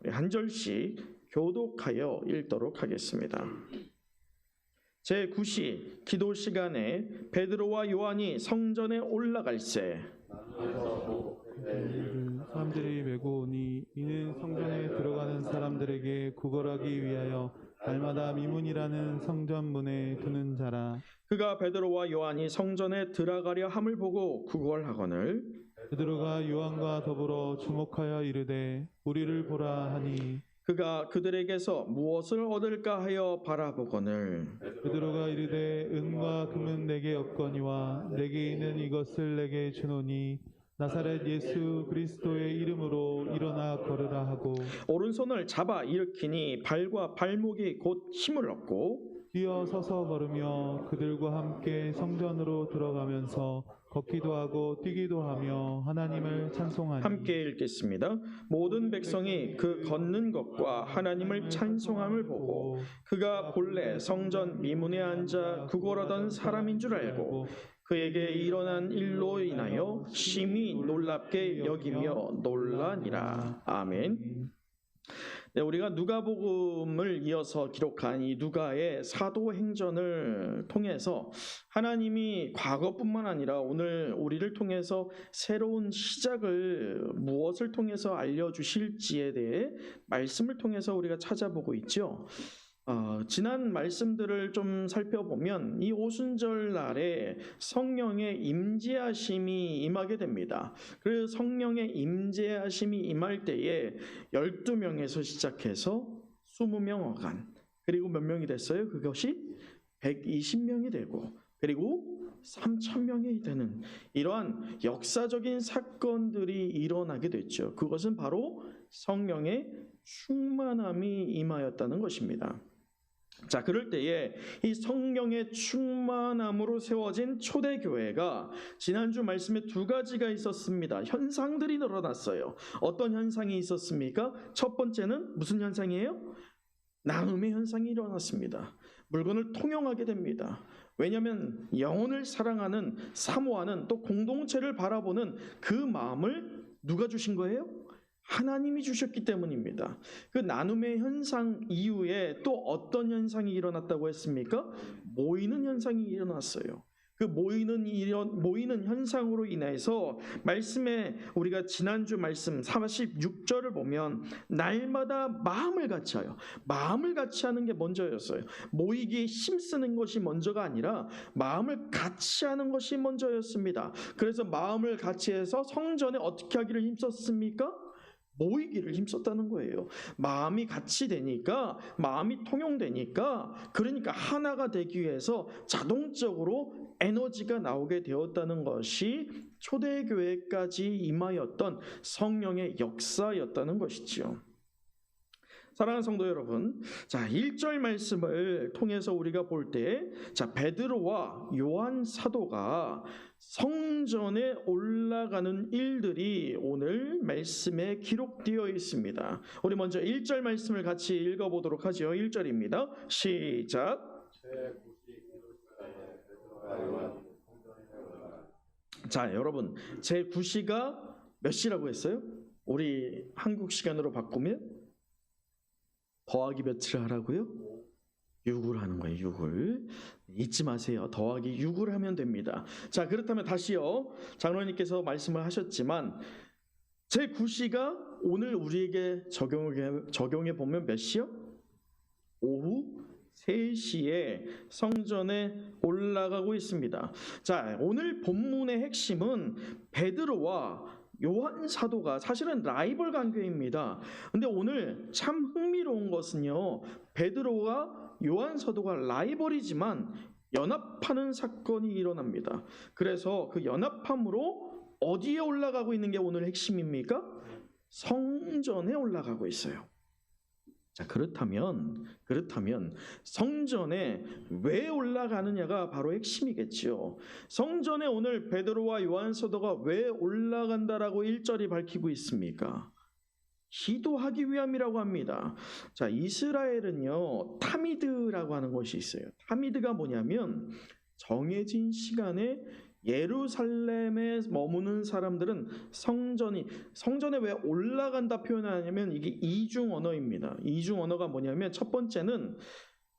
우리 한 절씩 교독하여 읽도록 하겠습니다. 제9시 기도 시간에 베드로와 요한이 성전에 올라갈새 사람들이 메고 오니 이는 성전에 들어가는 사람들에게 구걸하기 위하여 날마다 미문이라는 성전문에 두는 자라. 그가 베드로와 요한이 성전에 들어가려 함을 보고 구걸하거늘 베드로가 요한과 더불어 주목하여 이르되 우리를 보라 하니 그가 그들에게서 무엇을 얻을까 하여 바라보거늘 베드로가 이르되 은과 금은 내게 없거니와 내게 있는 이것을 내게 주노니 나사렛 예수 그리스도의 이름으로 일어나 걸으라 하고 오른손을 잡아 일으키니 발과 발목이 곧 힘을 얻고 뛰어 서서 걸으며 그들과 함께 성전으로 들어가면서 걷기도 하고 뛰기도 하며 하나님을 찬송하니. 함께 읽겠습니다. 모든 백성이 그 걷는 것과 하나님을 찬송함을 보고 그가 본래 성전 미문에 앉아 구걸하던 사람인 줄 알고 그에게 일어난 일로 인하여 심히 놀랍게 여기며 놀라니라. 아멘. 네, 우리가 누가복음을 이어서 기록한 이 누가의 사도행전을 통해서 하나님이 과거뿐만 아니라 오늘 우리를 통해서 새로운 시작을 무엇을 통해서 알려주실지에 대해 말씀을 통해서 우리가 찾아보고 있죠. 지난 말씀들을 좀 살펴보면 이 오순절 날에 성령의 임재하심이 임하게 됩니다. 그 성령의 임재하심이 임할 때에 12명에서 시작해서 20명 어간, 그리고 몇 명이 됐어요? 그것이 120명이 되고 그리고 3,000명이 되는 이러한 역사적인 사건들이 일어나게 됐죠. 그것은 바로 성령의 충만함이 임하였다는 것입니다. 자, 그럴 때에 이 성령의 충만함으로 세워진 초대교회가 지난주 말씀에 두 가지가 있었습니다. 현상들이 늘어났어요. 어떤 현상이 있었습니까? 첫 번째는 무슨 현상이에요? 나눔의 현상이 일어났습니다. 물건을 통용하게 됩니다. 왜냐하면 영혼을 사랑하는, 사모하는, 또 공동체를 바라보는 그 마음을 누가 주신 거예요? 하나님이 주셨기 때문입니다. 그 나눔의 현상 이후에 또 어떤 현상이 일어났다고 했습니까? 모이는 현상이 일어났어요. 그 모이는 현상으로 인해서 말씀에 우리가 지난주 말씀 46절을 보면 날마다 마음을 같이 하여, 마음을 같이 하는 게 먼저였어요. 모이기에 힘쓰는 것이 먼저가 아니라 마음을 같이 하는 것이 먼저였습니다. 그래서 마음을 같이 해서 성전에 어떻게 하기를 힘썼습니까? 모이기를 힘썼다는 거예요. 마음이 같이 되니까, 마음이 통용되니까, 그러니까 하나가 되기 위해서 자동적으로 에너지가 나오게 되었다는 것이 초대교회까지 임하였던 성령의 역사였다는 것이지요. 사랑하는 성도 여러분, 자, 1절 말씀을 통해서 우리가 볼 때, 자, 베드로와 요한 사도가 성전에 올라가는 일들이 오늘 말씀에 기록되어 있습니다. 우리 먼저 1절 말씀을 같이 읽어보도록 하죠. 1절입니다. 시작. 자, 여러분, 제9시가 몇 시라고 했어요? 우리 한국 시간으로 바꾸면 더하기 몇을 하라고요? 6을 하는 거예요. 6을 잊지 마세요. 더하기 6을 하면 됩니다. 자, 그렇다면 다시요. 장로님께서 말씀을 하셨지만 제9시가 오늘 우리에게 적용해 보면 몇 시요? 오후 3시에 성전에 올라가고 있습니다. 자, 오늘 본문의 핵심은 베드로와 요한 사도가 사실은 라이벌 관계입니다. 근데 오늘 참 흥미로운 것은요, 베드로와 요한 사도가 라이벌이지만 연합하는 사건이 일어납니다. 그래서 그 연합함으로 어디에 올라가고 있는 게 오늘 핵심입니까? 성전에 올라가고 있어요. 자, 그렇다면 성전에 왜 올라가느냐가 바로 핵심이겠죠. 성전에 오늘 베드로와 요한 사도가 왜 올라간다라고 1절이 밝히고 있습니까? 기도하기 위함이라고 합니다. 자, 이스라엘은요, 타미드라고 하는 것이 있어요. 타미드가 뭐냐면 정해진 시간에 예루살렘에 머무는 사람들은 성전에 왜 올라간다 표현하냐면 이게 이중 언어입니다. 이중 언어가 뭐냐면 첫 번째는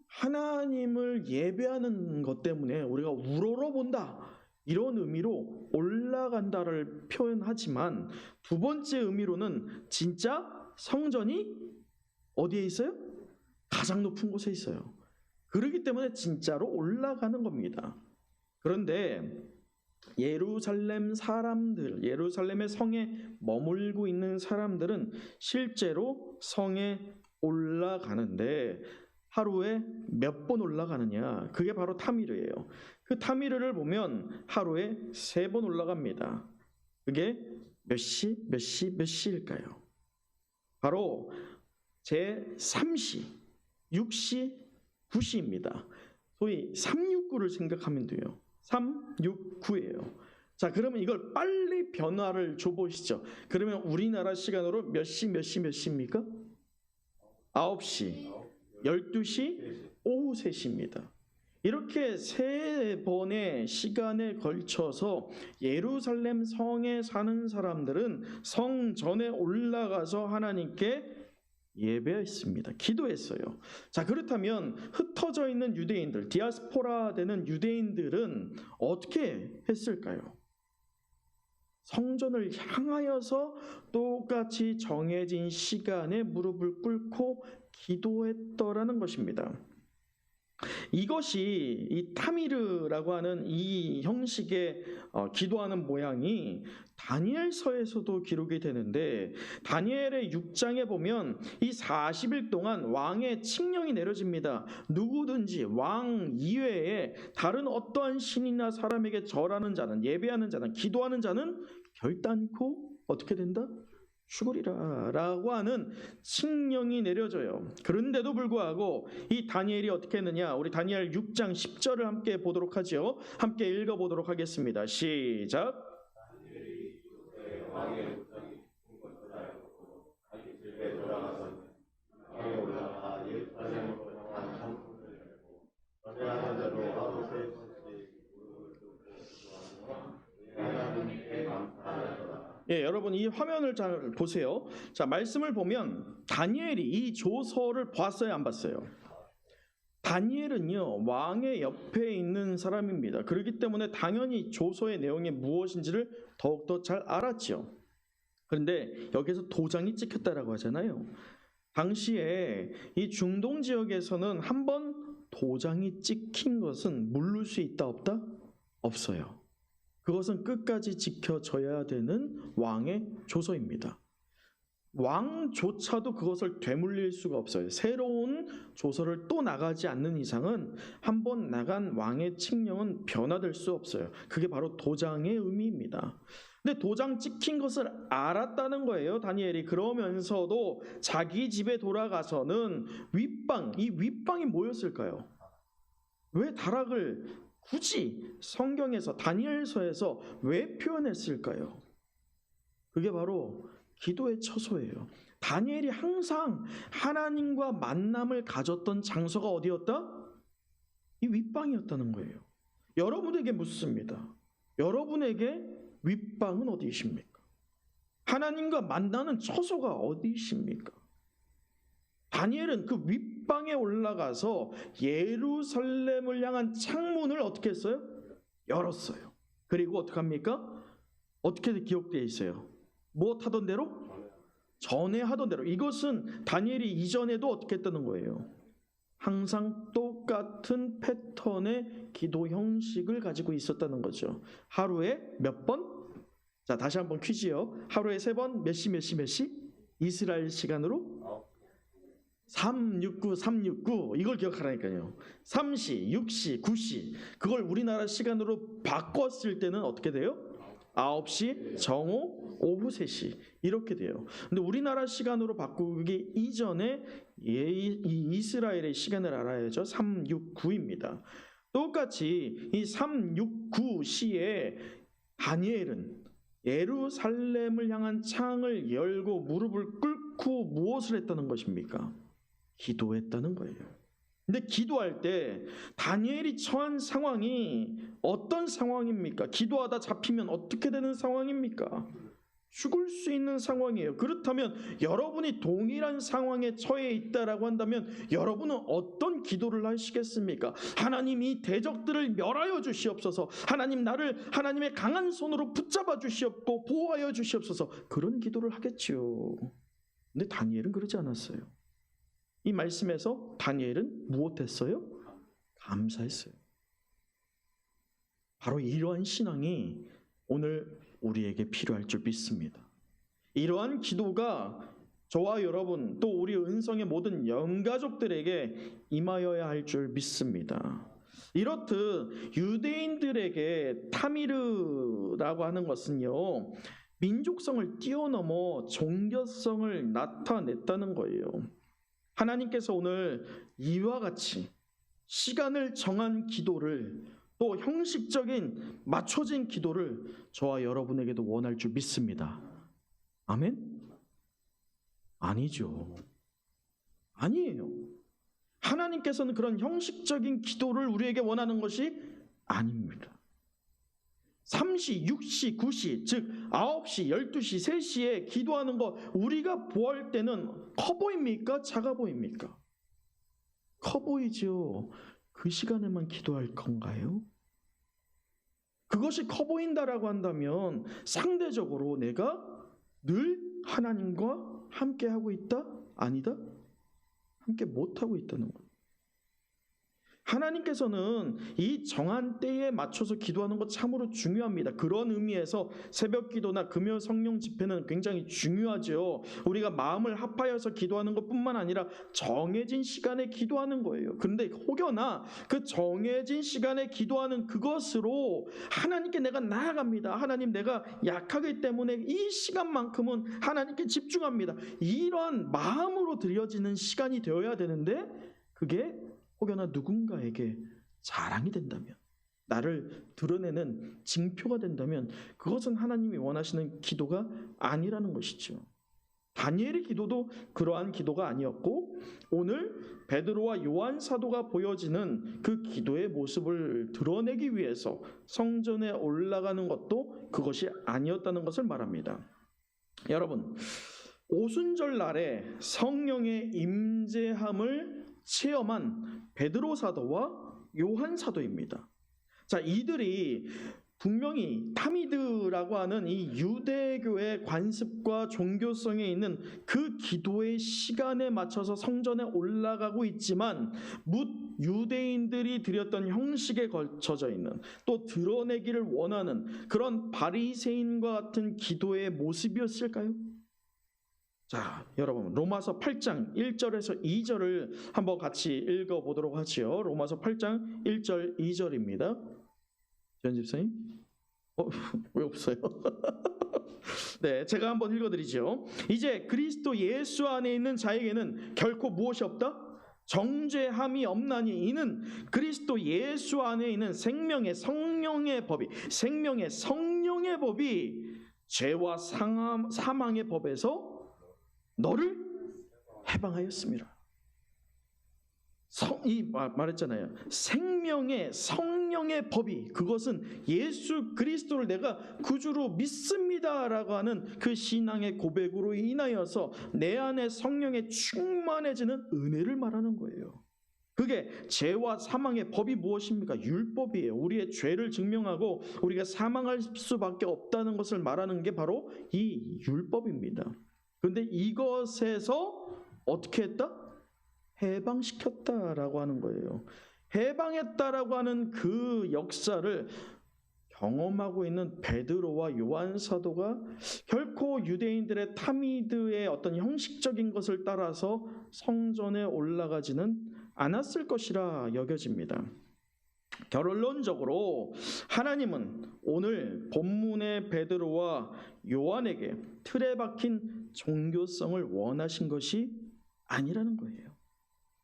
하나님을 예배하는 것 때문에 우리가 우러러 본다, 이런 의미로 올라간다를 표현하지만, 두 번째 의미로는 진짜 성전이 어디에 있어요? 가장 높은 곳에 있어요. 그렇기 때문에 진짜로 올라가는 겁니다. 그런데 예루살렘 사람들, 예루살렘의 성에 머물고 있는 사람들은 실제로 성에 올라가는데 하루에 몇 번 올라가느냐? 그게 바로 타미르예요. 그 타미르를 보면 하루에 3번 올라갑니다. 그게 몇 시, 몇 시, 몇 시일까요? 바로 제3시, 6시, 9시입니다. 소위 369를 생각하면 돼요. 369예요. 자, 그러면 이걸 빨리 변화를 줘보시죠. 그러면 우리나라 시간으로 몇 시, 몇 시, 몇 시입니까? 9시, 12시, 오후 3시입니다. 이렇게 3번의 시간에 걸쳐서 예루살렘 성에 사는 사람들은 성전에 올라가서 하나님께 예배했습니다. 기도했어요. 자, 그렇다면 흩어져 있는 유대인들, 디아스포라 되는 유대인들은 어떻게 했을까요? 성전을 향하여서 똑같이 정해진 시간에 무릎을 꿇고 기도했더라는 것입니다. 이것이 이 타미르라고 하는 이 형식의 기도하는 모양이 다니엘서에서도 기록이 되는데, 다니엘의 6장에 보면 이 40일 동안 왕의 칙령이 내려집니다. 누구든지 왕 이외에 다른 어떠한 신이나 사람에게 절하는 자는, 예배하는 자는, 기도하는 자는 결단코 어떻게 된다? 죽으리라 라고 하는 칙령이 내려져요. 그런데도 불구하고 이 다니엘이 어떻게 했느냐? 우리 다니엘 6장 10절을 함께 보도록 하죠. 함께 읽어보도록 하겠습니다. 시작. 예, 여러분 이 화면을 잘 보세요. 자, 말씀을 보면 다니엘이 이 조서를 봤어요, 안 봤어요? 다니엘은요, 왕의 옆에 있는 사람입니다. 그렇기 때문에 당연히 조서의 내용이 무엇인지를 더욱더 잘 알았죠. 그런데 여기서 도장이 찍혔다라고 하잖아요. 당시에 이 중동 지역에서는 한번 도장이 찍힌 것은 물를 수 있다, 없다? 없어요. 그것은 끝까지 지켜져야 되는 왕의 조서입니다. 왕조차도 그것을 되물릴 수가 없어요. 새로운 조서를 또 나가지 않는 이상은 한번 나간 왕의 칙령은 변화될 수 없어요. 그게 바로 도장의 의미입니다. 근데 도장 찍힌 것을 알았다는 거예요, 다니엘이. 그러면서도 자기 집에 돌아가서는 이 윗방이 뭐였을까요? 왜 다락을 굳이 성경에서, 다니엘서에서 왜 표현했을까요? 그게 바로 기도의 처소예요. 다니엘이 항상 하나님과 만남을 가졌던 장소가 어디였다? 이 윗방이었다는 거예요. 여러분에게 묻습니다. 여러분에게 윗방은 어디이십니까? 하나님과 만나는 처소가 어디이십니까? 다니엘은 그 윗방에 올라가서 예루살렘을 향한 창문을 어떻게 했어요? 열었어요. 그리고 어떻게 합니까? 어떻게 기록되어 있어요? 무엇 하던 대로? 전에 하던 대로. 이것은 다니엘이 이전에도 어떻게 했다는 거예요? 항상 똑같은 패턴의 기도 형식을 가지고 있었다는 거죠. 하루에 몇 번? 자, 다시 한번 퀴즈요. 하루에 3번, 몇 시, 몇 시, 몇 시? 이스라엘 시간으로 369 이걸 기억하라니까요. 3시, 6시, 9시. 그걸 우리나라 시간으로 바꿨을 때는 어떻게 돼요? 9시, 정오, 오후 3시 이렇게 돼요. 근데 우리나라 시간으로 바꾸기 이전에 이 이스라엘의 시간을 알아야죠. 369입니다. 똑같이 이 369 시에 다니엘은 예루살렘을 향한 창을 열고 무릎을 꿇고 무엇을 했다는 것입니까? 기도했다는 거예요. 근데 기도할 때 다니엘이 처한 상황이 어떤 상황입니까? 기도하다 잡히면 어떻게 되는 상황입니까? 죽을 수 있는 상황이에요. 그렇다면 여러분이 동일한 상황에 처해 있다라고 한다면 여러분은 어떤 기도를 하시겠습니까? 하나님 이 대적들을 멸하여 주시옵소서. 하나님 나를 하나님의 강한 손으로 붙잡아 주시옵고 보호하여 주시옵소서. 그런 기도를 하겠지요. 근데 다니엘은 그러지 않았어요. 이 말씀에서 다니엘은 무엇했어요? 감사했어요. 바로 이러한 신앙이 오늘 우리에게 필요할 줄 믿습니다. 이러한 기도가 저와 여러분 또 우리 은성의 모든 영가족들에게 임하여야 할 줄 믿습니다. 이렇듯 유대인들에게 타미르라고 하는 것은요, 민족성을 뛰어넘어 종교성을 나타냈다는 거예요. 하나님께서 오늘 이와 같이 시간을 정한 기도를 또 형식적인 맞춰진 기도를 저와 여러분에게도 원할 줄 믿습니다. 아멘? 아니죠. 아니에요. 하나님께서는 그런 형식적인 기도를 우리에게 원하는 것이 아닙니다. 3시, 6시, 9시, 즉 9시, 12시, 3시에 기도하는 거 우리가 보할 때는 커 보입니까? 작아 보입니까? 커 보이죠. 그 시간에만 기도할 건가요? 그것이 커 보인다라고 한다면 상대적으로 내가 늘 하나님과 함께 하고 있다? 아니다? 함께 못하고 있다는 거예요. 하나님께서는 이 정한 때에 맞춰서 기도하는 것 참으로 중요합니다. 그런 의미에서 새벽 기도나 금요 성령 집회는 굉장히 중요하죠. 우리가 마음을 합하여서 기도하는 것뿐만 아니라 정해진 시간에 기도하는 거예요. 그런데 혹여나 그 정해진 시간에 기도하는 그것으로 하나님께 내가 나아갑니다. 하나님 내가 약하기 때문에 이 시간만큼은 하나님께 집중합니다. 이러한 마음으로 드려지는 시간이 되어야 되는데 그게 혹여나 누군가에게 자랑이 된다면, 나를 드러내는 징표가 된다면 그것은 하나님이 원하시는 기도가 아니라는 것이죠. 다니엘의 기도도 그러한 기도가 아니었고 오늘 베드로와 요한 사도가 보여지는 그 기도의 모습을 드러내기 위해서 성전에 올라가는 것도 그것이 아니었다는 것을 말합니다. 여러분, 오순절 날에 성령의 임재함을 체험한 베드로 사도와 요한 사도입니다. 자, 이들이 분명히 타미드라고 하는 이 유대교의 관습과 종교성에 있는 그 기도의 시간에 맞춰서 성전에 올라가고 있지만 묻 유대인들이 드렸던 형식에 걸쳐져 있는 또 드러내기를 원하는 그런 바리새인과 같은 기도의 모습이었을까요? 자, 여러분 로마서 8장 1절에서 2절을 한번 같이 읽어보도록 하지요. 로마서 8장 1절 2절입니다. 전 집사님? 왜 없어요? 네, 제가 한번 읽어드리죠. 이제 그리스도 예수 안에 있는 자에게는 결코 무엇이 없다? 정죄함이 없나니 이는 그리스도 예수 안에 있는 생명의 성령의 법이 죄와 사망의 법에서 너를 해방하였습니다. 말했잖아요. 생명의 성령의 법이 그것은 예수 그리스도를 내가 구주로 믿습니다라고 하는 그 신앙의 고백으로 인하여서 내 안에 성령에 충만해지는 은혜를 말하는 거예요. 그게 죄와 사망의 법이 무엇입니까? 율법이에요. 우리의 죄를 증명하고 우리가 사망할 수밖에 없다는 것을 말하는 게 바로 이 율법입니다. 그런데 이것에서 어떻게 했다? 해방시켰다라고 하는 거예요. 해방했다라고 하는 그 역사를 경험하고 있는 베드로와 요한 사도가 결코 유대인들의 타미드의 어떤 형식적인 것을 따라서 성전에 올라가지는 않았을 것이라 여겨집니다. 결론적으로 하나님은 오늘 본문의 베드로와 요한에게 틀에 박힌 종교성을 원하신 것이 아니라는 거예요.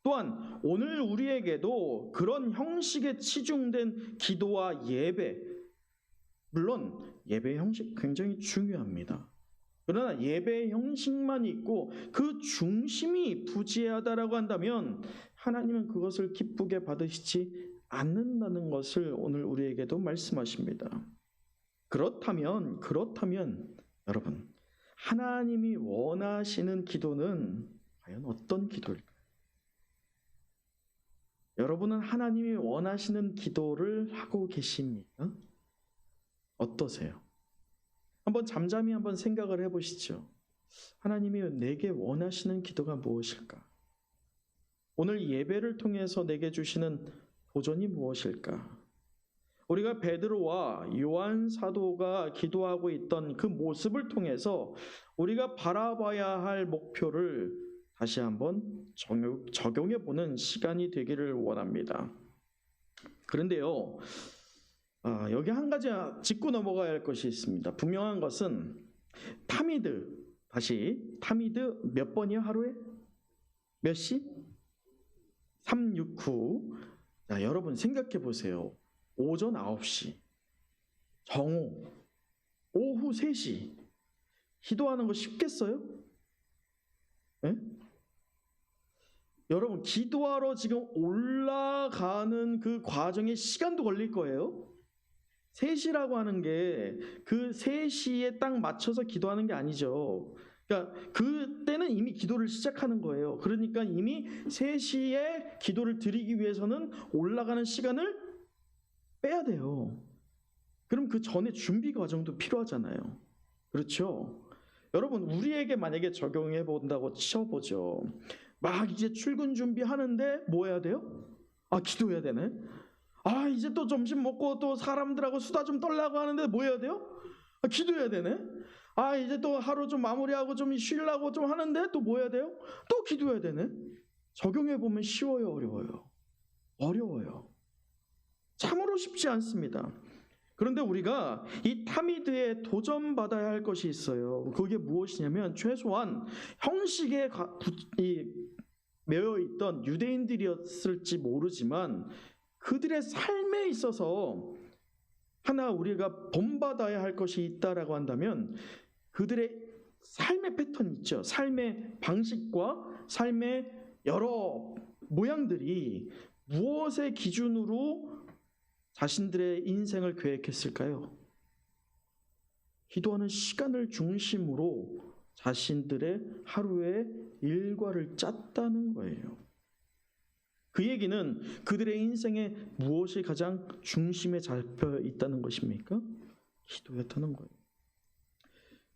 또한 오늘 우리에게도 그런 형식에 치중된 기도와 예배, 물론 예배 형식 굉장히 중요합니다. 그러나 예배의 형식만 있고 그 중심이 부재하다라고 한다면 하나님은 그것을 기쁘게 받으시지 않는다는 것을 오늘 우리에게도 말씀하십니다. 그렇다면 여러분, 하나님이 원하시는 기도는 과연 어떤 기도일까요? 여러분은 하나님이 원하시는 기도를 하고 계십니까? 어떠세요? 한번 잠잠히 한번 생각을 해보시죠. 하나님이 내게 원하시는 기도가 무엇일까? 오늘 예배를 통해서 내게 주시는 도전이 무엇일까? 우리가 베드로와 요한 사도가 기도하고 있던 그 모습을 통해서 우리가 바라봐야 할 목표를 다시 한번 적용해 보는 시간이 되기를 원합니다. 그런데요, 여기 한 가지 짚고 넘어가야 할 것이 있습니다. 분명한 것은 타미드 몇 번이요? 하루에? 몇 시? 369. 자, 여러분 생각해 보세요. 오전 9시, 정오, 오후 3시 기도하는 거 쉽겠어요? 네? 여러분 기도하러 지금 올라가는 그 과정에 시간도 걸릴 거예요. 3시라고 하는 게 그 3시에 딱 맞춰서 기도하는 게 아니죠. 그러니까 그때는 이미 기도를 시작하는 거예요. 그러니까 이미 3시에 기도를 드리기 위해서는 올라가는 시간을 빼야 돼요. 그럼 그 전에 준비 과정도 필요하잖아요. 그렇죠? 여러분 우리에게 만약에 적용해 본다고 치워보죠. 막 이제 출근 준비하는데 뭐 해야 돼요? 기도해야 되네. 이제 또 점심 먹고 또 사람들하고 수다 좀 떨려고 하는데 뭐 해야 돼요? 기도해야 되네. 이제 또 하루 좀 마무리하고 좀 쉬려고 좀 하는데 또 뭐 해야 돼요? 또 기도해야 되네. 적용해 보면 쉬워요, 어려워요? 어려워요. 참으로 쉽지 않습니다. 그런데 우리가 이 타미드에 도전받아야 할 것이 있어요. 그게 무엇이냐면 최소한 형식에 매여 있던 유대인들이었을지 모르지만 그들의 삶에 있어서 하나 우리가 본받아야 할 것이 있다라고 한다면 그들의 삶의 패턴이 있죠. 삶의 방식과 삶의 여러 모양들이 무엇의 기준으로 자신들의 인생을 계획했을까요? 기도하는 시간을 중심으로 자신들의 하루의 일과를 짰다는 거예요. 그 얘기는 그들의 인생에 무엇이 가장 중심에 잡혀 있다는 것입니까? 기도였다는 거예요.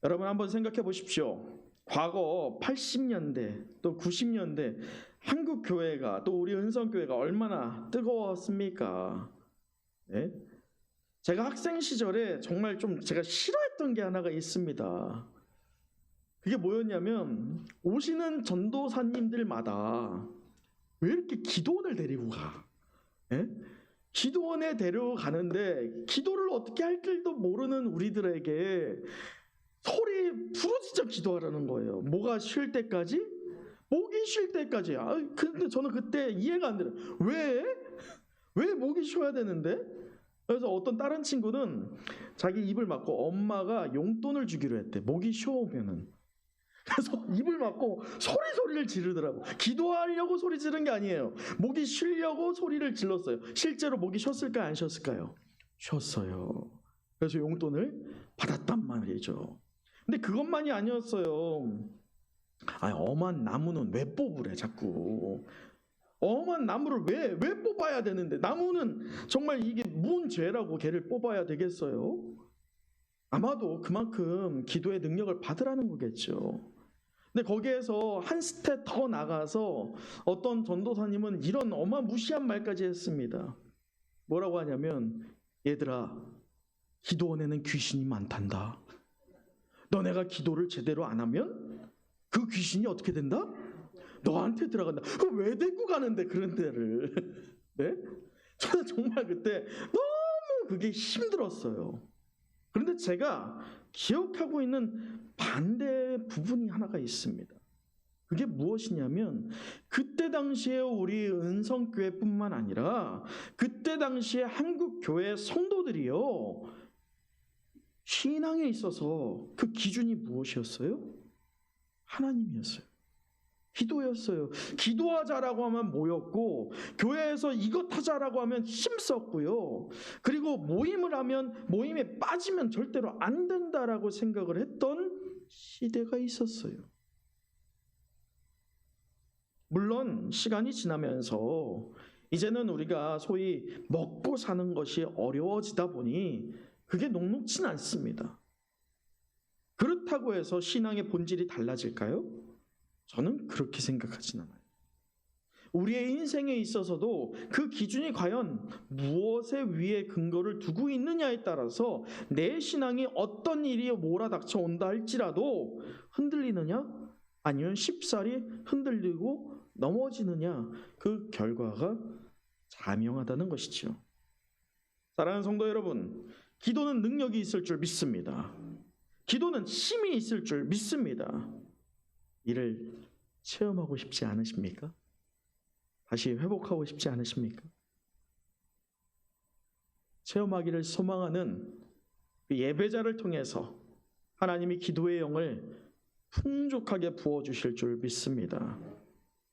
여러분 한번 생각해 보십시오. 과거 80년대 또 90년대 한국 교회가 또 우리 은성교회가 얼마나 뜨거웠습니까? 네? 제가 학생 시절에 정말 좀 제가 싫어했던 게 하나가 있습니다. 그게 뭐였냐면 오시는 전도사님들마다 왜 이렇게 기도원을 데리고 가? 예? 기도원에 데려가는데 기도를 어떻게 할 줄도 모르는 우리들에게 소리 부르짖어 기도하라는 거예요. 뭐가 쉴 때까지? 목이 쉴 때까지. 근데 저는 그때 이해가 안 돼요. 왜 목이 쉬어야 되는데? 그래서 어떤 다른 친구는 자기 입을 막고 엄마가 용돈을 주기로 했대. 목이 쉬어오면은. 그래서 입을 막고 소리를 지르더라고. 기도하려고 소리 지른 게 아니에요. 목이 쉬려고 소리를 질렀어요. 실제로 목이 쉬었을까요? 안 쉬었을까요? 쉬었어요. 그래서 용돈을 받았단 말이죠. 근데 그것만이 아니었어요. 엄한 나무는 왜 뽑으래 자꾸. 엄한 나무를 왜 뽑아야 되는데, 나무는 정말 이게 무슨 죄라고 걔를 뽑아야 되겠어요? 아마도 그만큼 기도의 능력을 받으라는 거겠죠. 근데 거기에서 한 스텝 더 나가서 어떤 전도사님은 이런 어마무시한 말까지 했습니다. 뭐라고 하냐면, 얘들아, 기도원에는 귀신이 많단다. 너네가 기도를 제대로 안 하면 그 귀신이 어떻게 된다? 너한테 들어간다. 그럼 왜 데리고 가는데 그런 데를? 네? 저는 정말 그때 너무 그게 힘들었어요. 그런데 제가 기억하고 있는 반대 부분이 하나가 있습니다. 그게 무엇이냐면 그때 당시에 우리 은성교회뿐만 아니라 그때 당시에 한국교회 성도들이요, 신앙에 있어서 그 기준이 무엇이었어요? 하나님이었어요. 기도였어요. 기도하자라고 하면 모였고, 교회에서 이것 하자라고 하면 힘썼고요. 그리고 모임을 하면, 모임에 빠지면 절대로 안 된다라고 생각을 했던 시대가 있었어요. 물론 시간이 지나면서 이제는 우리가 소위 먹고 사는 것이 어려워지다 보니 그게 녹록진 않습니다. 그렇다고 해서 신앙의 본질이 달라질까요? 저는 그렇게 생각하진 않아요. 우리의 인생에 있어서도 그 기준이 과연 무엇에 위에 근거를 두고 있느냐에 따라서 내 신앙이 어떤 일이 몰아닥쳐 온다 할지라도 흔들리느냐 아니면 쉽사리 흔들리고 넘어지느냐, 그 결과가 자명하다는 것이죠. 사랑하는 성도 여러분, 기도는 능력이 있을 줄 믿습니다. 기도는 힘이 있을 줄 믿습니다. 이를 체험하고 싶지 않으십니까? 다시 회복하고 싶지 않으십니까? 체험하기를 소망하는 그 예배자를 통해서 하나님이 기도의 영을 풍족하게 부어주실 줄 믿습니다.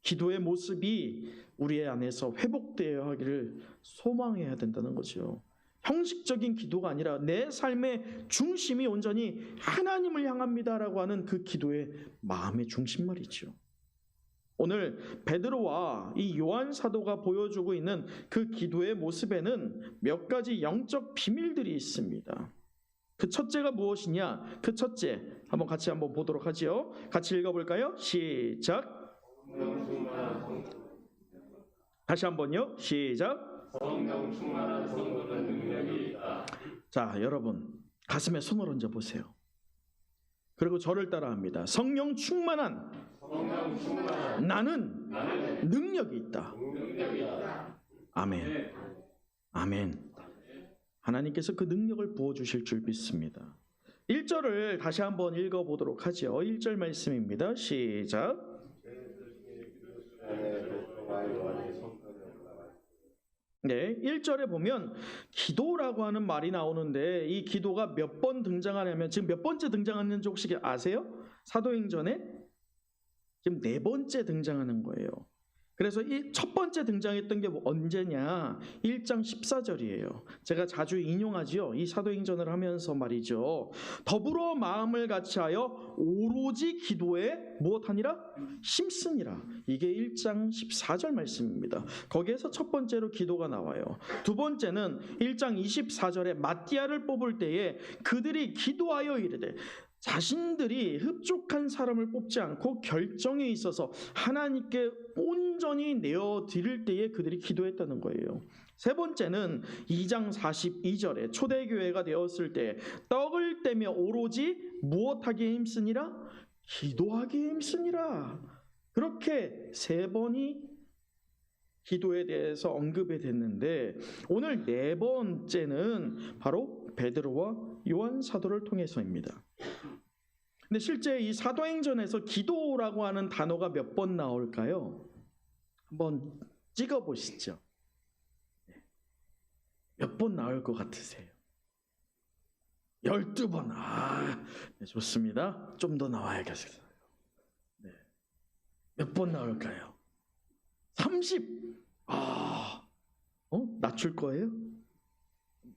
기도의 모습이 우리의 안에서 회복되어야 하기를 소망해야 된다는 거죠. 형식적인 기도가 아니라 내 삶의 중심이 온전히 하나님을 향합니다라고 하는 그 기도의 마음의 중심 말이죠. 오늘 베드로와 이 요한 사도가 보여주고 있는 그 기도의 모습에는 몇 가지 영적 비밀들이 있습니다. 그 첫째가 무엇이냐? 그 첫째 같이 한번 보도록 하죠. 같이 읽어볼까요? 시작. 다시 한번요. 시작. 성령 충만한 성도는 능력이 있다. 자, 여러분 가슴에 손을 얹어 보세요. 그리고 저를 따라합니다. 성령 충만한 나는 능력이 있다. 아멘. 아멘. 하나님께서 그 능력을 부어주실 줄 믿습니다. 1절을 다시 한번 읽어보도록 하죠. 1절 말씀입니다. 시작. 네, 1절에 보면 기도라고 하는 말이 나오는데 이 기도가 몇 번 등장하냐면 지금 몇 번째 등장하는지 혹시 아세요? 사도행전에 지금 4번째 등장하는 거예요. 그래서 이 첫 번째 등장했던 게 언제냐? 1장 14절이에요. 제가 자주 인용하지요. 이 사도행전을 하면서 말이죠. 더불어 마음을 같이하여 오로지 기도에 무엇하니라? 힘쓰니라. 이게 1장 14절 말씀입니다. 거기에서 첫 번째로 기도가 나와요. 두 번째는 1장 24절에 마띠아를 뽑을 때에 그들이 기도하여 이르되, 자신들이 흡족한 사람을 뽑지 않고 결정에 있어서 하나님께 온전히 내어드릴 때에 그들이 기도했다는 거예요. 세 번째는 2장 42절에 초대교회가 되었을 때 떡을 떼며 오로지 무엇하기에 힘쓰니라? 기도하기에 힘쓰니라. 그렇게 3번이 기도에 대해서 언급이 됐는데 오늘 4번째는 바로 베드로와 요한 사도를 통해서입니다. 근데 실제 이 사도행전에서 기도라고 하는 단어가 몇 번 나올까요? 한번 찍어보시죠. 몇 번 나올 것 같으세요? 12번. 네, 좋습니다. 좀 더 나와야겠어요. 네. 몇 번 나올까요? 30. 낮출 거예요?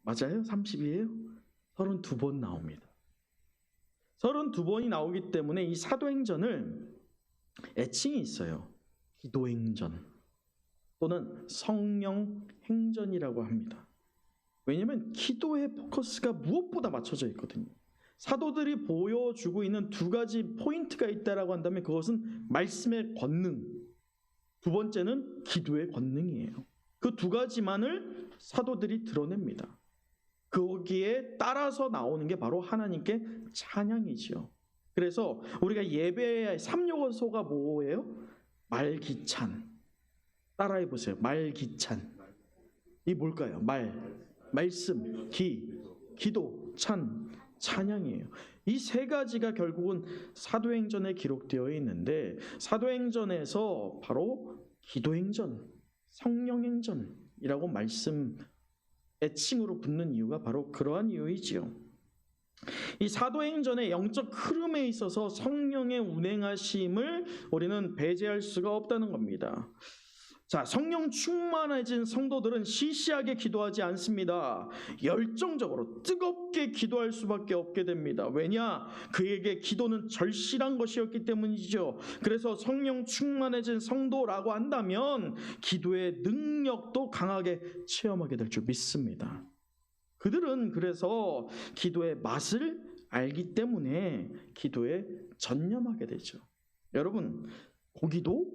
맞아요? 30이에요? 32번 나옵니다. 32번이 나오기 때문에 이 사도행전을 애칭이 있어요. 기도행전 또는 성령행전이라고 합니다. 왜냐하면 기도의 포커스가 무엇보다 맞춰져 있거든요. 사도들이 보여주고 있는 2가지 포인트가 있다라고 한다면 그것은 말씀의 권능, 두 번째는 기도의 권능이에요. 그 2가지만을 사도들이 드러냅니다. 거기에 따라서 나오는 게 바로 하나님께 찬양이지요. 그래서 우리가 예배의 3요소가 뭐예요? 말기찬. 따라해 보세요. 말기찬. 이 뭘까요? 말씀, 기도, 찬양이에요. 이 3가지가 결국은 사도행전에 기록되어 있는데 사도행전에서 바로 기도행전, 성령행전이라고 말씀 애칭으로 붙는 이유가 바로 그러한 이유이지요. 이 사도행전의 영적 흐름에 있어서 성령의 운행하심을 우리는 배제할 수가 없다는 겁니다. 자, 성령 충만해진 성도들은 시시하게 기도하지 않습니다. 열정적으로 뜨겁게 기도할 수밖에 없게 됩니다. 왜냐? 그에게 기도는 절실한 것이었기 때문이죠. 그래서 성령 충만해진 성도라고 한다면 기도의 능력도 강하게 체험하게 될 줄 믿습니다. 그들은 그래서 기도의 맛을 알기 때문에 기도에 전념하게 되죠. 여러분, 고기도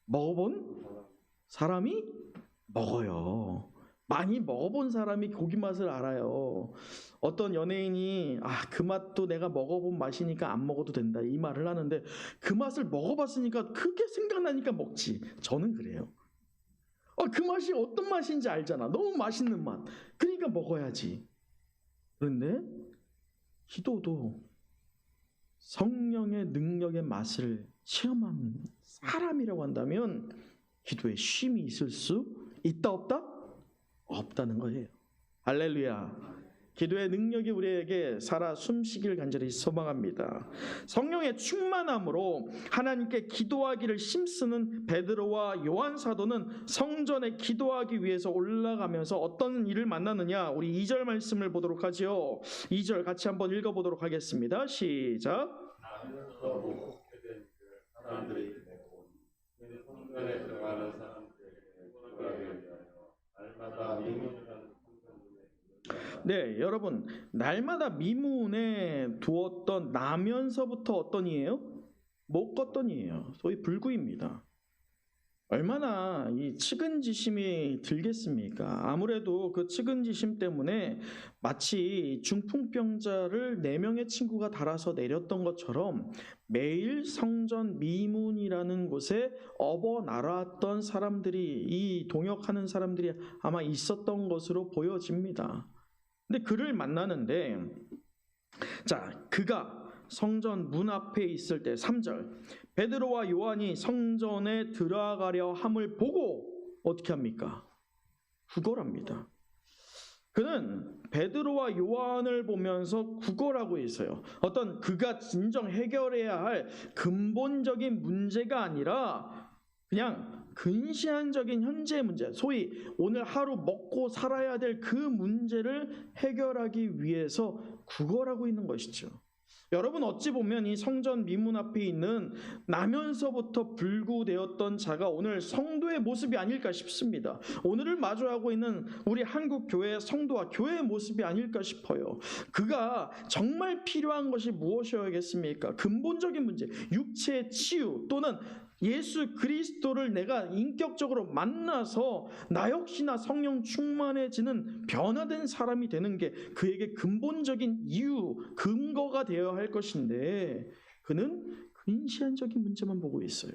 먹어본 사람이 먹어요. 많이 먹어본 사람이 고기 맛을 알아요. 어떤 연예인이 그 맛도 내가 먹어본 맛이니까 안 먹어도 된다 이 말을 하는데, 그 맛을 먹어봤으니까 그게 생각나니까 먹지. 저는 그래요. 그 맛이 어떤 맛인지 알잖아. 너무 맛있는 맛. 그러니까 먹어야지. 그런데 기도도 성령의 능력의 맛을 체험한 사람이라고 한다면 기도에 쉼이 있을 수 있다 없다? 없다는 거예요. 할렐루야. 기도의 능력이 우리에게 살아 숨쉬기를 간절히 소망합니다. 성령의 충만함으로 하나님께 기도하기를 힘쓰는 베드로와 요한 사도는 성전에 기도하기 위해서 올라가면서 어떤 일을 만나느냐, 우리 2절 말씀을 보도록 하죠. 2절 같이 한번 읽어보도록 하겠습니다. 시작. 사람들이 성전에 들어가는 사람들에게 기도하기 위하여 날마다 미문이라는 네, 여러분, 날마다 미문에 두었던 나면서부터 어떤 이에요? 목걷던이에요. 소위 불구입니다. 얼마나 이 측은지심이 들겠습니까? 아무래도 그 측은지심 때문에 마치 중풍병자를 4명의 친구가 달아서 내렸던 것처럼 매일 성전 미문이라는 곳에 업어나랐던 사람들이, 이 동역하는 사람들이 아마 있었던 것으로 보여집니다. 근데 그를 만나는데, 자, 그가 성전 문 앞에 있을 때 3절, 베드로와 요한이 성전에 들어가려 함을 보고 어떻게 합니까? 구걸합니다. 그는 베드로와 요한을 보면서 구걸하고 있어요. 어떤 그가 진정 해결해야 할 근본적인 문제가 아니라 그냥 근시안적인 현재의 문제, 소위 오늘 하루 먹고 살아야 될 그 문제를 해결하기 위해서 구걸하고 있는 것이죠. 여러분, 어찌 보면 이 성전 미문 앞에 있는 나면서부터 불구되었던 자가 오늘 성도의 모습이 아닐까 싶습니다. 오늘을 마주하고 있는 우리 한국 교회의 성도와 교회의 모습이 아닐까 싶어요. 그가 정말 필요한 것이 무엇이어야겠습니까? 근본적인 문제, 육체의 치유 또는 예수 그리스도를 내가 인격적으로 만나서 나 역시나 성령 충만해지는 변화된 사람이 되는 게 그에게 근본적인 이유, 근거가 되어야 할 것인데 그는 근시안적인 문제만 보고 있어요.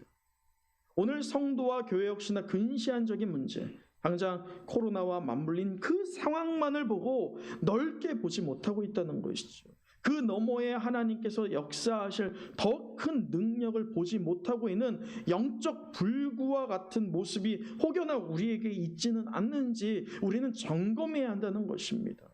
오늘 성도와 교회 역시나 근시안적인 문제, 당장 코로나와 맞물린 그 상황만을 보고 넓게 보지 못하고 있다는 것이죠. 그 너머에 하나님께서 역사하실 더 큰 능력을 보지 못하고 있는 영적 불구와 같은 모습이 혹여나 우리에게 있지는 않는지 우리는 점검해야 한다는 것입니다.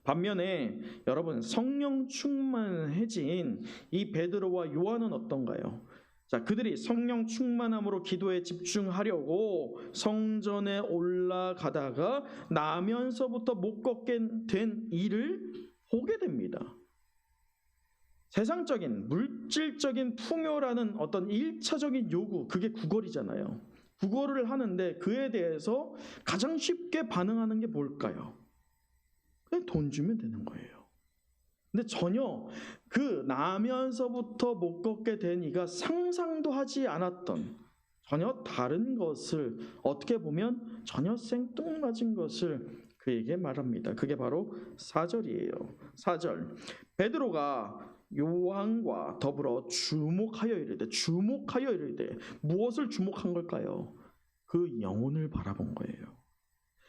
반면에 여러분, 성령 충만해진 이 베드로와 요한은 어떤가요? 자, 그들이 성령 충만함으로 기도에 집중하려고 성전에 올라가다가 나면서부터 못 걷게 된 일을 보게 됩니다. 세상적인 물질적인 풍요라는 어떤 1차적인 요구, 그게 구걸이잖아요. 구걸을 하는데 그에 대해서 가장 쉽게 반응하는 게 뭘까요? 그냥 돈 주면 되는 거예요. 근데 전혀 그 나면서부터 못 걷게 된 이가 상상도 하지 않았던 전혀 다른 것을, 어떻게 보면 전혀 생뚱맞은 것을 그에게 말합니다. 그게 바로 4절이에요. 4절. 베드로가 요한과 더불어 주목하여 이르되 무엇을 주목한 걸까요? 그 영혼을 바라본 거예요.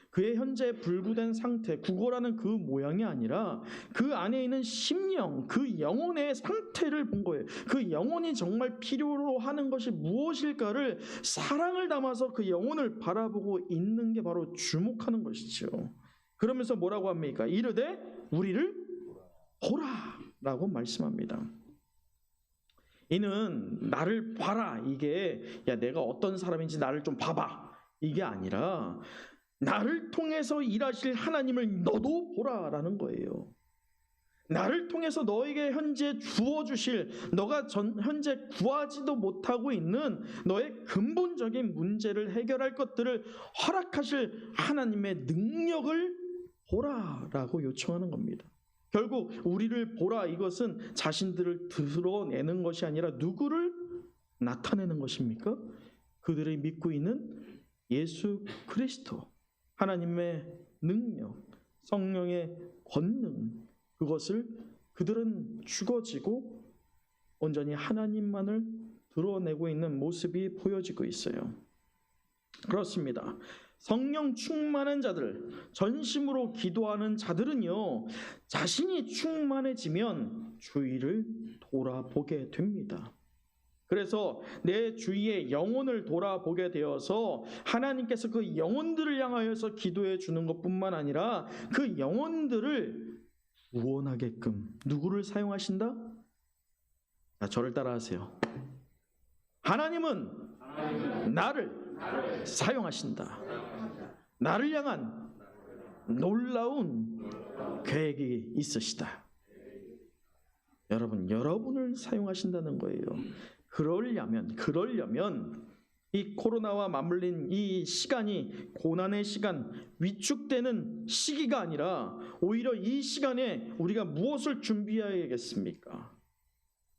그의 현재 불구된 상태, 구걸하는 그 모양이 아니라 그 안에 있는 심령, 그 영혼의 상태를 본 거예요. 그 영혼이 정말 필요로 하는 것이 무엇일까를 사랑을 담아서 그 영혼을 바라보고 있는 게 바로 주목하는 것이죠. 그러면서 뭐라고 합니까? 이르되 우리를 보라라고 말씀합니다. 이는 나를 봐라, 이게 야 내가 어떤 사람인지 나를 좀 봐봐, 이게 아니라 나를 통해서 일하실 하나님을 너도 보라라는 거예요. 나를 통해서 너에게 현재 주어주실, 너가 현재 구하지도 못하고 있는 너의 근본적인 문제를 해결할 것들을 허락하실 하나님의 능력을 보라라고 요청하는 겁니다. 결국 우리를 보라, 이것은 자신들을 드러내는 것이 아니라 누구를 나타내는 것입니까? 그들이 믿고 있는 예수 그리스도, 하나님의 능력, 성령의 권능, 그것을 그들은 죽어지고 온전히 하나님만을 드러내고 있는 모습이 보여지고 있어요. 그렇습니다. 성령 충만한 자들, 전심으로 기도하는 자들은요, 자신이 충만해지면 주위를 돌아보게 됩니다. 그래서 내 주위의 영혼을 돌아보게 되어서 하나님께서 그 영혼들을 향하여서 기도해 주는 것뿐만 아니라 그 영혼들을 구원하게끔 누구를 사용하신다? 저를 따라하세요. 하나님은 나를 사용하신다. 나를 향한 놀라운 계획이 있으시다. 여러분, 여러분을 사용하신다는 거예요. 그러려면 이 코로나와 맞물린 이 시간이 고난의 시간, 위축되는 시기가 아니라 오히려 이 시간에 우리가 무엇을 준비해야겠습니까?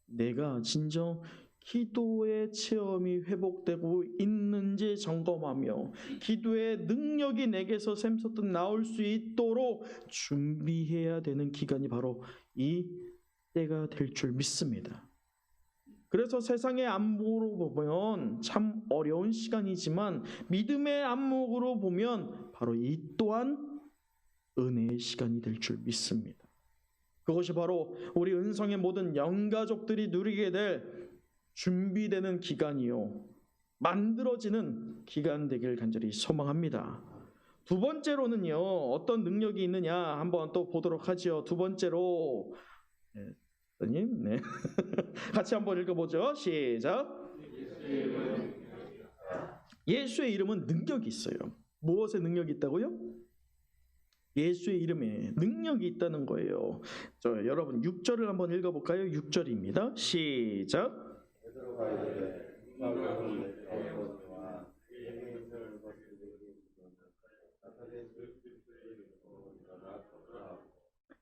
내가 진정 기도의 체험이 회복되고 있는지 점검하며 기도의 능력이 내게서 샘솟듯 나올 수 있도록 준비해야 되는 기간이 바로 이 때가 될 줄 믿습니다. 그래서 세상의 안목으로 보면 참 어려운 시간이지만 믿음의 안목으로 보면 바로 이 또한 은혜의 시간이 될 줄 믿습니다. 그것이 바로 우리 은성의 모든 영가족들이 누리게 될 준비되는 기간이요, 만들어지는 기간 되길 간절히 소망합니다. 두 번째로는요, 어떤 능력이 있느냐 한번 또 보도록 하죠. 두 번째로, 선생님, 네. 같이 한번 읽어보죠. 시작. 예수의 이름은 능력이 있어요. 무엇에 능력이 있다고요? 예수의 이름에 능력이 있다는 거예요. 여러분 6절을 한번 읽어볼까요? 6절입니다. 시작.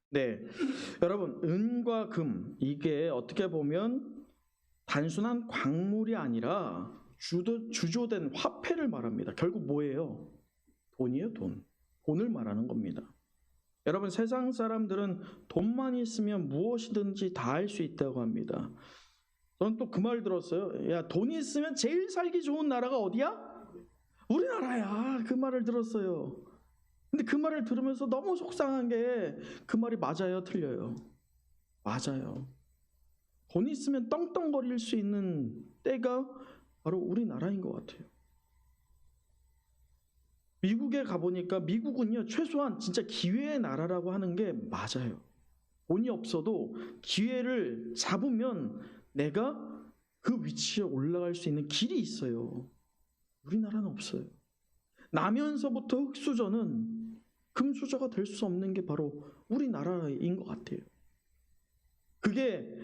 네, 여러분 은과 금, 이게 어떻게 보면 단순한 광물이 아니라 주조된 화폐를 말합니다. 결국 뭐예요? 돈이에요, 돈. 돈을 말하는 겁니다. 여러분, 세상 사람들은 돈만 있으면 무엇이든지 다 할 수 있다고 합니다. 저는 또 그 말 들었어요. 야, 돈이 있으면 제일 살기 좋은 나라가 어디야? 우리나라야. 그 말을 들었어요. 근데 그 말을 들으면서 너무 속상한 게 그 말이 맞아요, 틀려요? 맞아요. 돈 있으면 떵떵거릴 수 있는 때가 바로 우리나라인 것 같아요. 미국에 가보니까 미국은요, 최소한 진짜 기회의 나라라고 하는 게 맞아요. 돈이 없어도 기회를 잡으면 내가 그 위치에 올라갈 수 있는 길이 있어요. 우리나라는 없어요. 나면서부터 흙수저는 금수저가 될 수 없는 게 바로 우리나라인 것 같아요. 그게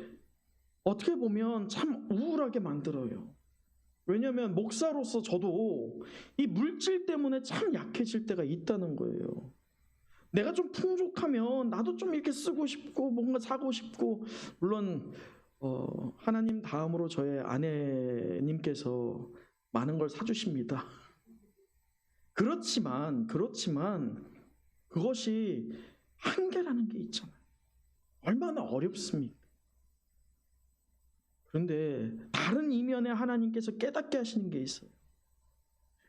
어떻게 보면 참 우울하게 만들어요. 왜냐하면 목사로서 저도 이 물질 때문에 참 약해질 때가 있다는 거예요. 내가 좀 풍족하면 나도 좀 이렇게 쓰고 싶고 뭔가 사고 싶고, 물론 하나님 다음으로 저의 아내님께서 많은 걸 사주십니다. 그렇지만 그것이 한계라는 게 있잖아요. 얼마나 어렵습니까? 그런데 다른 이면에 하나님께서 깨닫게 하시는 게 있어요.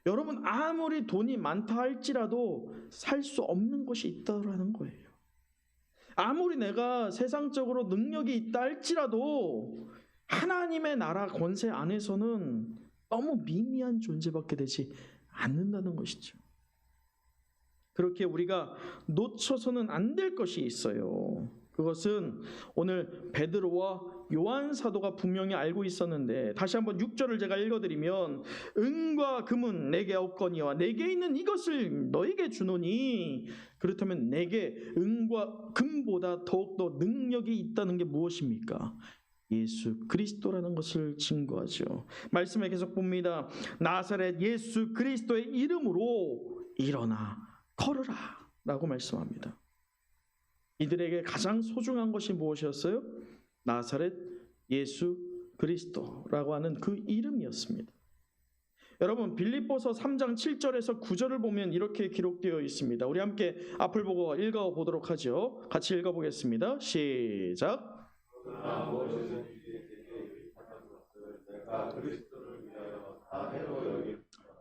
여러분, 아무리 돈이 많다 할지라도 살 수 없는 것이 있다라는 거예요. 아무리 내가 세상적으로 능력이 있다 할지라도 하나님의 나라 권세 안에서는 너무 미미한 존재밖에 되지 않는다는 것이죠. 그렇게 우리가 놓쳐서는 안 될 것이 있어요. 그것은 오늘 베드로와 요한 사도가 분명히 알고 있었는데, 다시 한번 6절을 제가 읽어드리면, 은과 금은 내게 없거니와 내게 있는 이것을 너에게 주노니, 그렇다면 내게 은과 금보다 더욱더 능력이 있다는 게 무엇입니까? 예수 그리스도라는 것을 증거하죠. 말씀에 계속 봅니다. 나사렛 예수 그리스도의 이름으로 일어나 걸으라 라고 말씀합니다. 이들에게 가장 소중한 것이 무엇이었어요? 나사렛 예수 그리스도라고 하는 그 이름이었습니다. 여러분, 빌립보서 3장 7절에서 9절을 보면 이렇게 기록되어 있습니다. 우리 함께 앞을 보고 읽어보도록 하죠. 같이 읽어보겠습니다. 시작.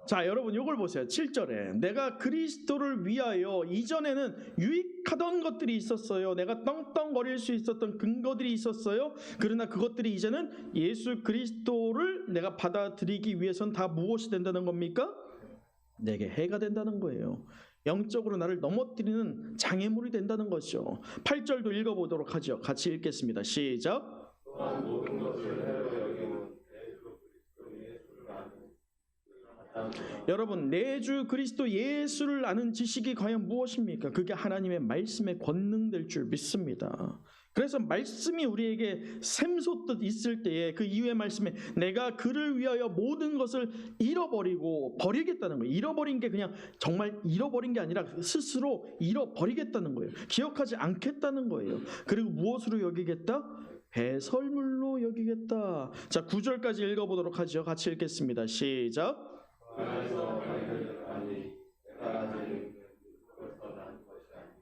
자, 여러분 이걸 보세요. 7절에 내가 그리스도를 위하여, 이전에는 유익하던 것들이 있었어요. 내가 떵떵거릴 수 있었던 근거들이 있었어요. 그러나 그것들이 이제는 예수 그리스도를 내가 받아들이기 위해서는 다 무엇이 된다는 겁니까? 내게 해가 된다는 거예요. 영적으로 나를 넘어뜨리는 장애물이 된다는 것이죠. 8절도 읽어보도록 하죠. 같이 읽겠습니다. 시작. 또한 모든 것을 해로 여김은 여러분, 내 주 그리스도 예수를 아는 지식이 과연 무엇입니까? 그게 하나님의 말씀에 권능될 줄 믿습니다. 그래서 말씀이 우리에게 샘솟듯 있을 때에 그 이후의 말씀에 내가 그를 위하여 모든 것을 잃어버리고 버리겠다는 거예요. 잃어버린 게 그냥 정말 잃어버린 게 아니라 스스로 잃어버리겠다는 거예요. 기억하지 않겠다는 거예요. 그리고 무엇으로 여기겠다? 배설물로 여기겠다. 자, 9절까지 읽어보도록 하죠. 같이 읽겠습니다. 시작. 그래서 너희를 아니 내가 가진 그것과 난 것이 아니고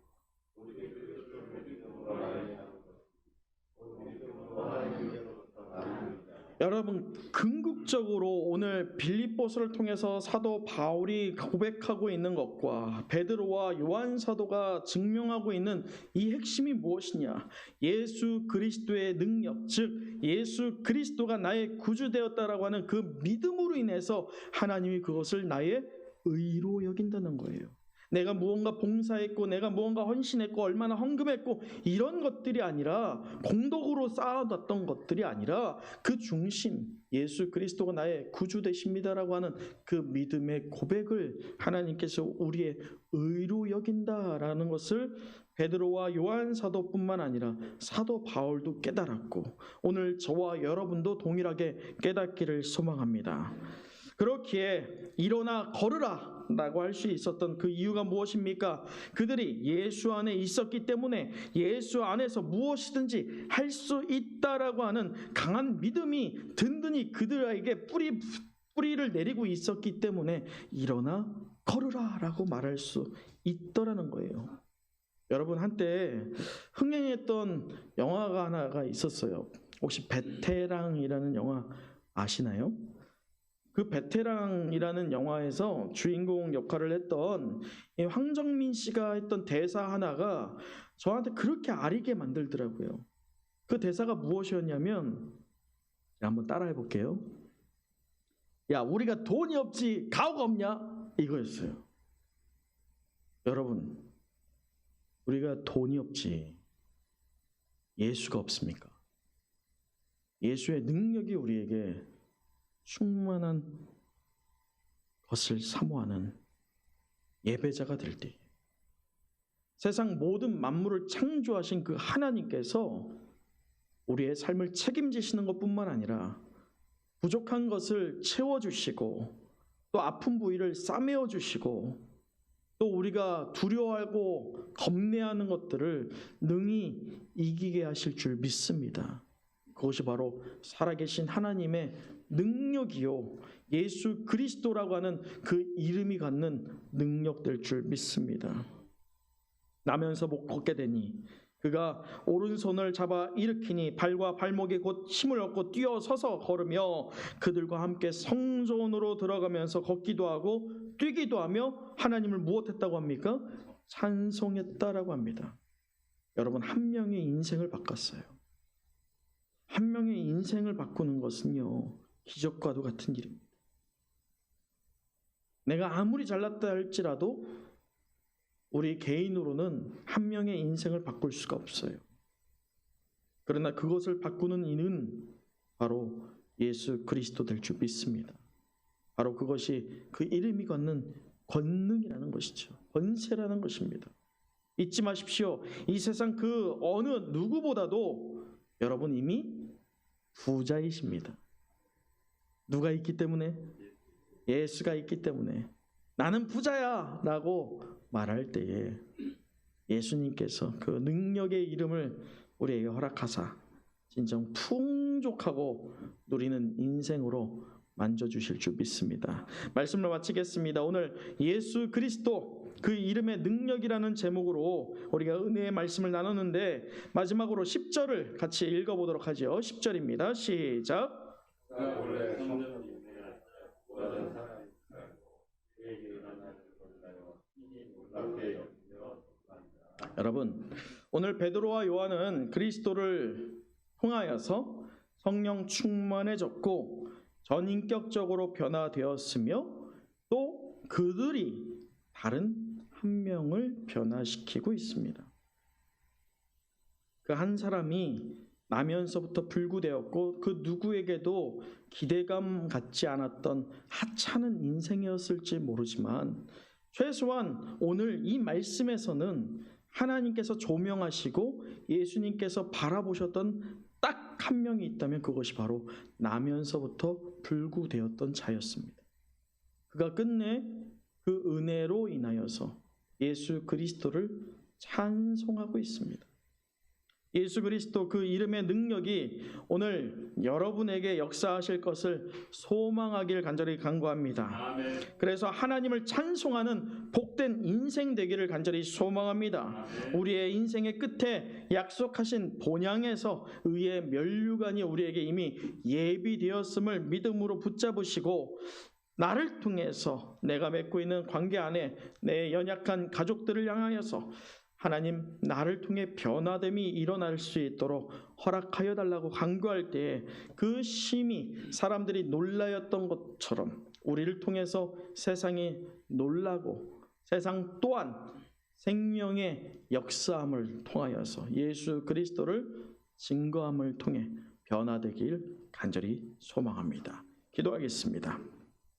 우리 그리스도를 믿음으로 말미암은 것이고 믿음으로 하나님께로부터 나는 여러분, 궁극적으로 오늘 빌립보서를 통해서 사도 바울이 고백하고 있는 것과 베드로와 요한 사도가 증명하고 있는 이 핵심이 무엇이냐? 예수 그리스도의 능력, 즉 예수 그리스도가 나의 구주되었다라고 하는 그 믿음으로 인해서 하나님이 그것을 나의 의로 여긴다는 거예요. 내가 무언가 봉사했고 내가 무언가 헌신했고 얼마나 헌금했고 이런 것들이 아니라, 공덕으로 쌓아놨던 것들이 아니라 그 중심, 예수 그리스도가 나의 구주 되십니다라고 하는 그 믿음의 고백을 하나님께서 우리의 의로 여긴다라는 것을 베드로와 요한 사도뿐만 아니라 사도 바울도 깨달았고, 오늘 저와 여러분도 동일하게 깨닫기를 소망합니다. 그렇기에 일어나 걸으라 라고 할 수 있었던 그 이유가 무엇입니까? 그들이 예수 안에 있었기 때문에 예수 안에서 무엇이든지 할 수 있다라고 하는 강한 믿음이 든든히 그들에게 뿌리를 내리고 있었기 때문에 일어나 걸으라 라고 말할 수 있더라는 거예요. 여러분, 한때 흥행했던 영화가 하나가 있었어요. 혹시 베테랑이라는 영화 아시나요? 그 베테랑이라는 영화에서 주인공 역할을 했던 황정민 씨가 했던 대사 하나가 저한테 그렇게 아리게 만들더라고요. 그 대사가 무엇이었냐면, 한번 따라해 볼게요. 야, 우리가 돈이 없지 가오가 없냐? 이거였어요. 여러분, 우리가 돈이 없지 예수가 없습니까? 예수의 능력이 우리에게 충만한 것을 사모하는 예배자가 될 때, 세상 모든 만물을 창조하신 그 하나님께서 우리의 삶을 책임지시는 것뿐만 아니라 부족한 것을 채워주시고, 또 아픈 부위를 싸매어 주시고, 또 우리가 두려워하고 겁내하는 것들을 능히 이기게 하실 줄 믿습니다. 그것이 바로 살아계신 하나님의 능력이요, 예수 그리스도라고 하는 그 이름이 갖는 능력될 줄 믿습니다. 나면서 못 걷게 되니 그가 오른손을 잡아 일으키니 발과 발목에 곧 힘을 얻고 뛰어서서 걸으며 그들과 함께 성전으로 들어가면서 걷기도 하고 뛰기도 하며 하나님을 무엇했다고 합니까? 찬송했다라고 합니다. 여러분, 한 명의 인생을 바꿨어요. 한 명의 인생을 바꾸는 것은요, 기적과도 같은 일입니다. 내가 아무리 잘났다 할지라도 우리 개인으로는 한 명의 인생을 바꿀 수가 없어요. 그러나 그것을 바꾸는 이는 바로 예수 그리스도 될 줄 믿습니다. 바로 그것이 그 이름이 갖는 권능이라는 것이죠. 권세라는 것입니다. 잊지 마십시오. 이 세상 그 어느 누구보다도 여러분 이미 부자이십니다. 누가 있기 때문에? 예수가 있기 때문에. 나는 부자야 라고 말할 때에 예수님께서 그 능력의 이름을 우리에게 허락하사 진정 풍족하고 누리는 인생으로 만져주실 줄 믿습니다. 말씀을 마치겠습니다. 오늘 예수 그리스도 그 이름의 능력이라는 제목으로 우리가 은혜의 말씀을 나눴는데 마지막으로 10절을 같이 읽어보도록 하죠. 10절입니다. 시작. 원래 성전이 모든 사람이 그에게 일어나는 것을 이미 놀랍게 여기며 여러분, 오늘 베드로와 요한은 그리스도를 통하여서 성령 충만해졌고 전인격적으로 변화되었으며 또 그들이 다른 한 명을 변화시키고 있습니다. 그 한 사람이 나면서부터 불구되었고 그 누구에게도 기대감 갖지 않았던 하찮은 인생이었을지 모르지만 최소한 오늘 이 말씀에서는 하나님께서 조명하시고 예수님께서 바라보셨던 딱 한 명이 있다면 그것이 바로 나면서부터 불구되었던 자였습니다. 그가 끝내 그 은혜로 인하여서 예수 그리스도를 찬송하고 있습니다. 예수 그리스도 그 이름의 능력이 오늘 여러분에게 역사하실 것을 소망하길 간절히 간구합니다. 그래서 하나님을 찬송하는 복된 인생 되기를 간절히 소망합니다. 우리의 인생의 끝에 약속하신 본향에서 의의 면류관이 우리에게 이미 예비되었음을 믿음으로 붙잡으시고 나를 통해서 내가 맺고 있는 관계 안에 내 연약한 가족들을 향하여서 하나님 나를 통해 변화됨이 일어날 수 있도록 허락하여 달라고 간구할 때에 그 심히 사람들이 놀라였던 것처럼 우리를 통해서 세상이 놀라고 세상 또한 생명의 역사함을 통하여서 예수 그리스도를 증거함을 통해 변화되길 간절히 소망합니다. 기도하겠습니다.